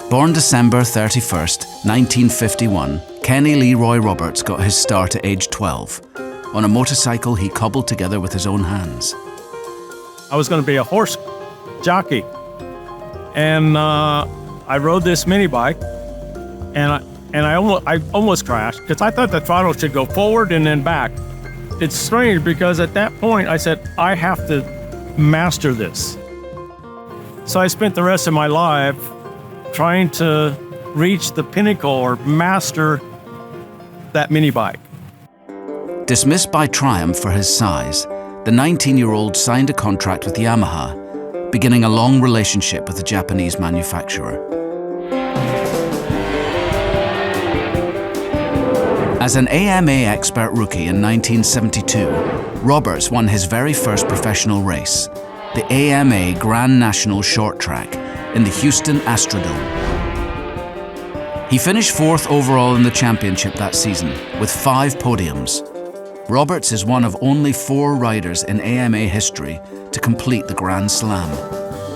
Born December 31st, 1951, Kenny Leroy Roberts got his start at age 12 on a motorcycle he cobbled together with his own hands. I was going to be a horse jockey, and I rode this mini bike, and I almost crashed because I thought the throttle should go forward and then back. It's strange because at that point I said, I have to master this. So I spent the rest of my life trying to reach the pinnacle or master that mini bike. Dismissed by Triumph for his size, the 19-year-old signed a contract with Yamaha, beginning a long relationship with the Japanese manufacturer. As an AMA expert rookie in 1972, Roberts won his very first professional race, the AMA Grand National Short Track in the Houston Astrodome. He finished 4th overall in the championship that season, with 5 podiums. Roberts is one of only 4 riders in AMA history to complete the Grand Slam.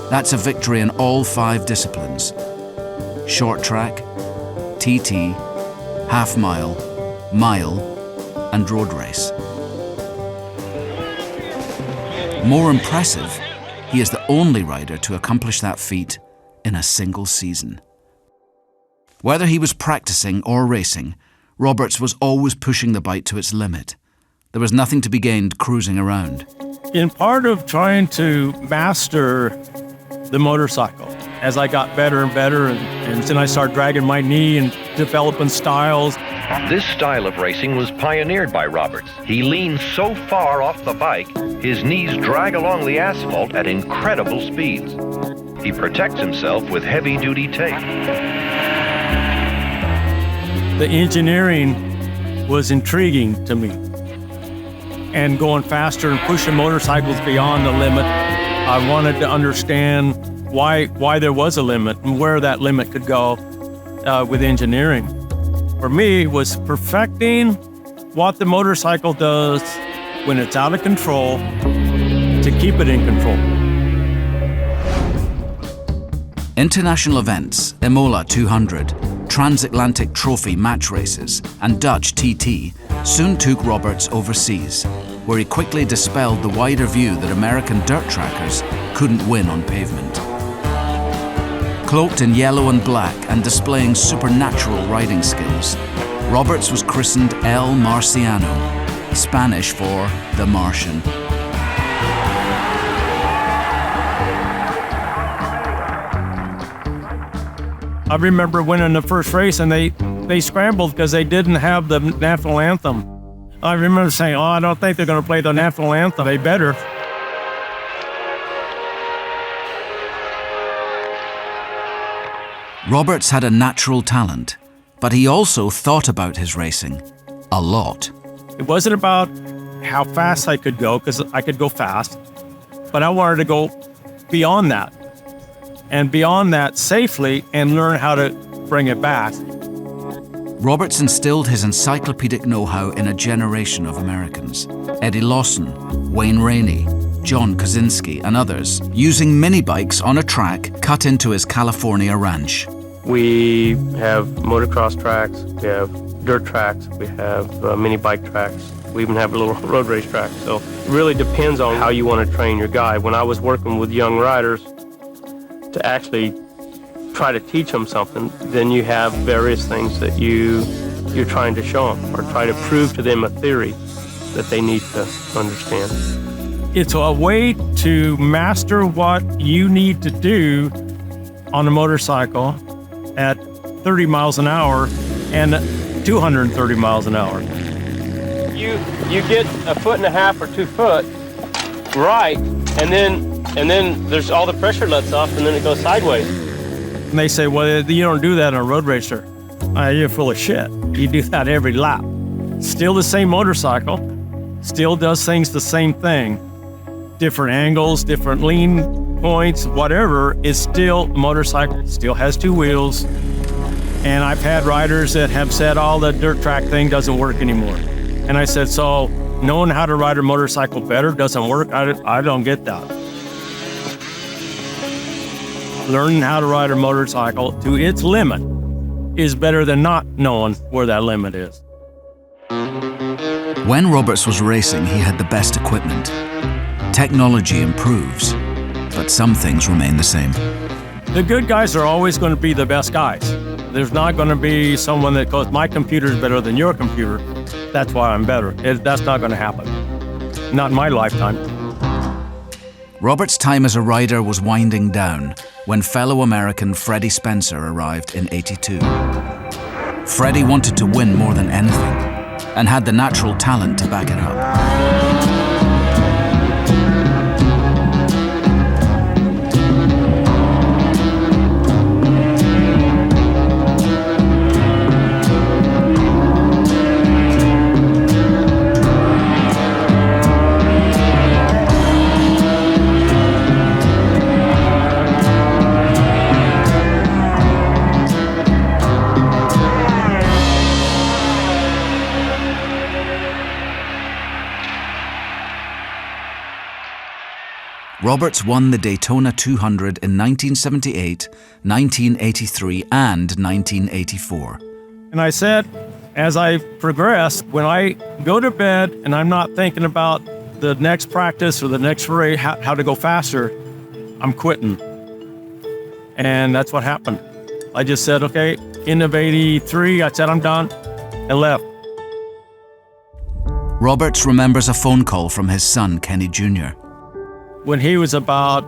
That's a victory in all 5 disciplines: short track, TT, half mile, mile, and road race. More impressive, he is the only rider to accomplish that feat in a single season. Whether he was practicing or racing, Roberts was always pushing the bike to its limit. There was nothing to be gained cruising around. In part of trying to master the motorcycle, as I got better and better, and then I started dragging my knee and developing styles. This style of racing was pioneered by Roberts. He leans so far off the bike, his knees drag along the asphalt at incredible speeds. He protects himself with heavy-duty tape. The engineering was intriguing to me. And going faster and pushing motorcycles beyond the limit, I wanted to understand why there was a limit and where that limit could go with engineering. For me, it was perfecting what the motorcycle does when it's out of control to keep it in control. International events, Imola 200, Transatlantic Trophy match races, and Dutch TT soon took Roberts overseas, where he quickly dispelled the wider view that American dirt trackers couldn't win on pavement. Cloaked in yellow and black and displaying supernatural riding skills, Roberts was christened El Marciano, Spanish for the Martian. I remember winning the first race and they scrambled because they didn't have the national anthem. I remember saying, I don't think they're going to play the national anthem. They better. Roberts had a natural talent, but he also thought about his racing a lot. It wasn't about how fast I could go, because I could go fast, but I wanted to go beyond that, and beyond that safely, and learn how to bring it back. Roberts instilled his encyclopedic know-how in a generation of Americans. Eddie Lawson, Wayne Rainey, John Kosinski, and others, using mini bikes on a track cut into his California ranch. We have motocross tracks, we have dirt tracks, we have mini bike tracks, we even have a little road race track. So it really depends on how you want to train your guy. When I was working with young riders to actually try to teach them something, then you have various things that you're trying to show them or try to prove to them a theory that they need to understand. It's a way to master what you need to do on a motorcycle at 30 miles an hour and 230 miles an hour. You get a foot and a half or 2 foot right, and then there's all the pressure lets off, and then it goes sideways. And they say, well, you don't do that on a road racer. You're full of shit. You do that every lap. Still the same motorcycle, still does things the same thing. Different angles, different lean points, whatever, is still a motorcycle, still has two wheels. And I've had riders that have said, oh, the dirt track thing doesn't work anymore. And I said, so knowing how to ride a motorcycle better doesn't work? I don't get that. Learning how to ride a motorcycle to its limit is better than not knowing where that limit is. When Roberts was racing, he had the best equipment. Technology improves, but some things remain the same. The good guys are always going to be the best guys. There's not going to be someone that goes, my computer's better than your computer, that's why I'm better. That's not going to happen. Not in my lifetime. Roberts' time as a rider was winding down when fellow American Freddie Spencer arrived in '82. Freddie wanted to win more than anything and had the natural talent to back it up. Roberts won the Daytona 200 in 1978, 1983, and 1984. And I said, as I progressed, when I go to bed and I'm not thinking about the next practice or the next race, how to go faster, I'm quitting. And that's what happened. I just said, okay, end of '83, I said I'm done, and left. Roberts remembers a phone call from his son, Kenny Jr. When he was about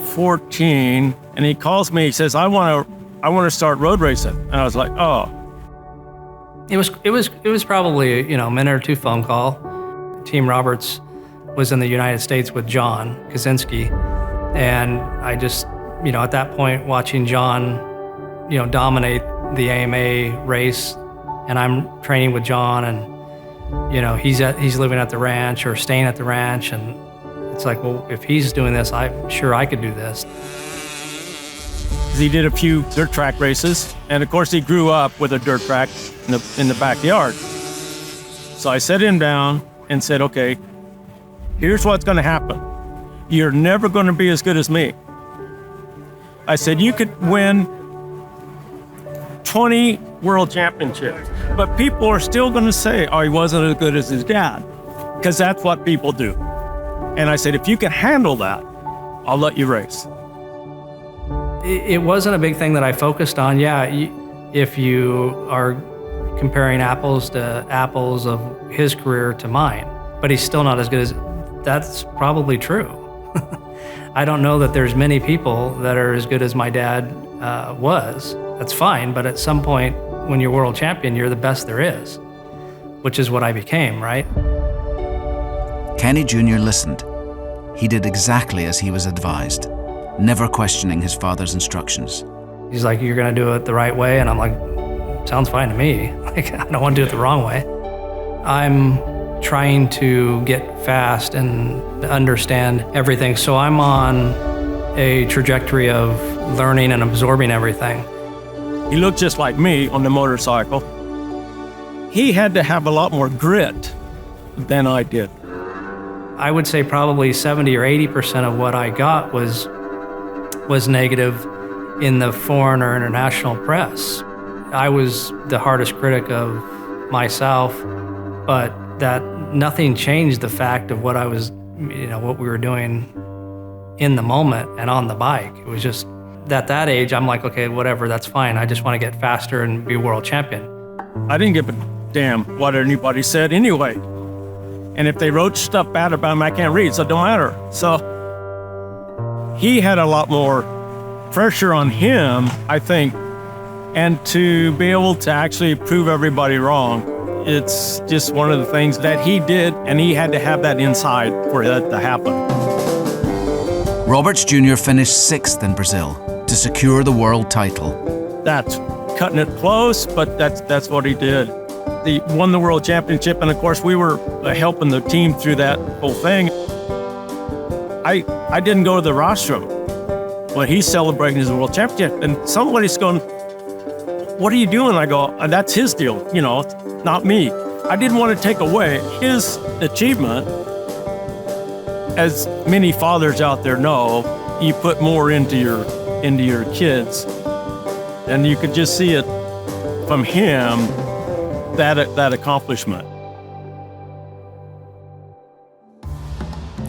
14, and he calls me, he says, I want to start road racing. And I was like, oh. It was probably, a minute or two phone call. Team Roberts was in the United States with John Kaczynski. And I just, at that point, watching John, dominate the AMA race, and I'm training with John, and, he's living at the ranch or staying at the ranch, and it's like, well, if he's doing this, I'm sure I could do this. He did a few dirt track races, and of course he grew up with a dirt track in the backyard. So I set him down and said, okay, here's what's going to happen. You're never going to be as good as me. I said, you could win 20 world championships, but people are still going to say, oh, he wasn't as good as his dad, because that's what people do. And I said, if you can handle that, I'll let you race. It wasn't a big thing that I focused on. Yeah, if you are comparing apples to apples of his career to mine, but he's still not as good as, that's probably true. I don't know that there's many people that are as good as my dad was. That's fine, but at some point, when you're world champion, you're the best there is, which is what I became, right? Kenny Jr. listened. He did exactly as he was advised, never questioning his father's instructions. He's like, you're gonna do it the right way, and I'm like, sounds fine to me. Like, I don't want to do it the wrong way. I'm trying to get fast and understand everything, so I'm on a trajectory of learning and absorbing everything. He looked just like me on the motorcycle. He had to have a lot more grit than I did. I would say probably 70 or 80% of what I got was negative in the foreign or international press. I was the hardest critic of myself, but that nothing changed the fact of what I was, what we were doing in the moment and on the bike. It was just, at that age, I'm like, okay, whatever, that's fine. I just want to get faster and be world champion. I didn't give a damn what anybody said anyway. And if they wrote stuff bad about him, I can't read, so it don't matter. So he had a lot more pressure on him, I think, and to be able to actually prove everybody wrong, it's just one of the things that he did, and he had to have that inside for that to happen. Roberts Jr. finished 6th in Brazil to secure the world title. That's cutting it close, but that's what he did. He won the world championship, and of course we were helping the team through that whole thing. I didn't go to the rostrum. when he's celebrating his world championship, and somebody's going, "What are you doing?" I go, "That's his deal, not me." I didn't want to take away his achievement. As many fathers out there know, you put more into your kids, and you could just see it from him, that accomplishment.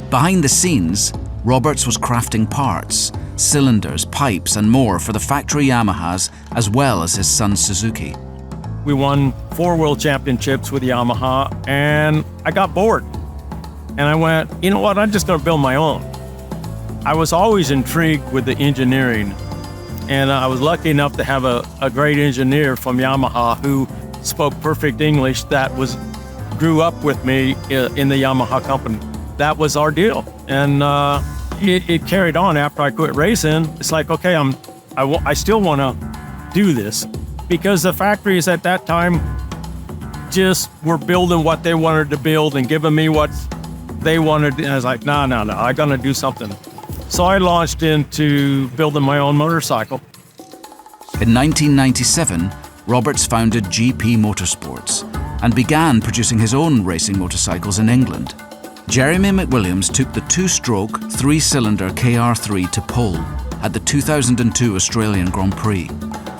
Behind the scenes, Roberts was crafting parts, cylinders, pipes, and more for the factory Yamahas, as well as his son Suzuki. We won 4 world championships with Yamaha, and I got bored. And I went, you know what, I'm just gonna build my own. I was always intrigued with the engineering, and I was lucky enough to have a great engineer from Yamaha who spoke perfect English that grew up with me in the Yamaha company. That was our deal, and it carried on after I quit racing. It's like, okay, I still want to do this, because the factories at that time just were building what they wanted to build and giving me what they wanted. And I was like, no, I'm gonna do something. So I launched into building my own motorcycle. In 1997, Roberts founded GP Motorsports and began producing his own racing motorcycles in England. Jeremy McWilliams took the 2-stroke, 3-cylinder KR3 to pole at the 2002 Australian Grand Prix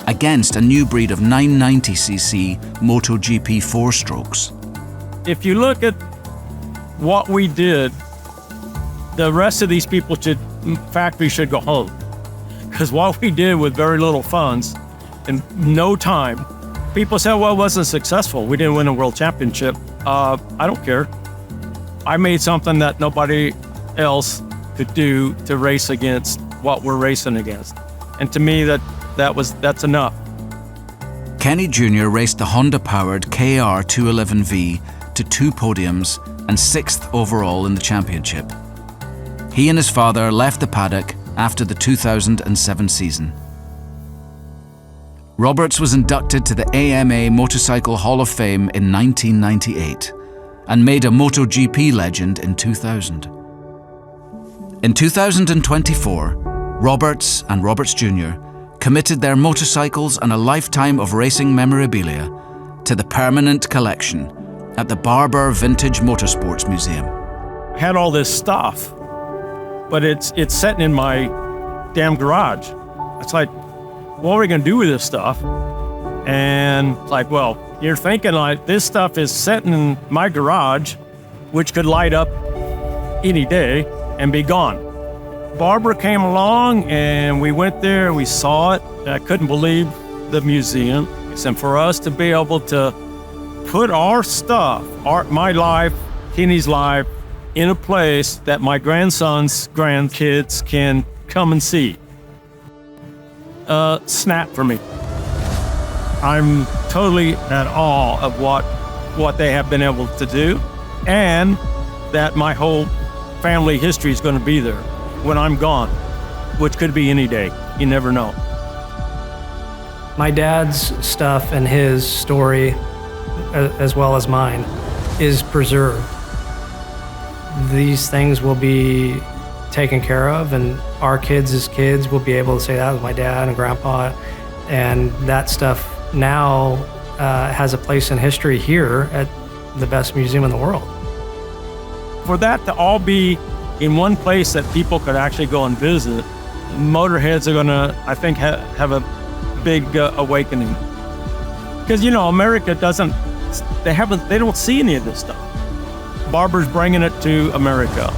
against a new breed of 990cc MotoGP 4-strokes. If you look at what we did, the rest of these factories should go home. Because what we did with very little funds, in no time, people said, well, it wasn't successful. We didn't win a world championship. I don't care. I made something that nobody else could do to race against what we're racing against. And to me, that's enough. Kenny Jr. raced the Honda-powered KR211V to 2 podiums and 6th overall in the championship. He and his father left the paddock after the 2007 season. Roberts was inducted to the AMA Motorcycle Hall of Fame in 1998 and made a MotoGP legend in 2000. In 2024, Roberts and Roberts Jr. committed their motorcycles and a lifetime of racing memorabilia to the permanent collection at the Barber Vintage Motorsports Museum. I had all this stuff, but it's sitting in my damn garage. It's like, what are we gonna do with this stuff? And it's like, well, you're thinking like this stuff is sitting in my garage, which could light up any day and be gone. Barber came along and we went there, we saw it. I couldn't believe the museum. And for us to be able to put our stuff, my life, Kenny's life, in a place that my grandson's grandkids can come and see. Snap for me. I'm totally at awe of what they have been able to do, and that my whole family history is going to be there when I'm gone, which could be any day. You never know. My dad's stuff and his story, as well as mine, is preserved. These things will be taken care of, and our kids as kids will be able to say that was my dad and grandpa, and that stuff now has a place in history here at the best museum in the world. For that to all be in one place that people could actually go and visit, motorheads are gonna, I think, have a big awakening. Because America they don't see any of this stuff. Barber's bringing it to America.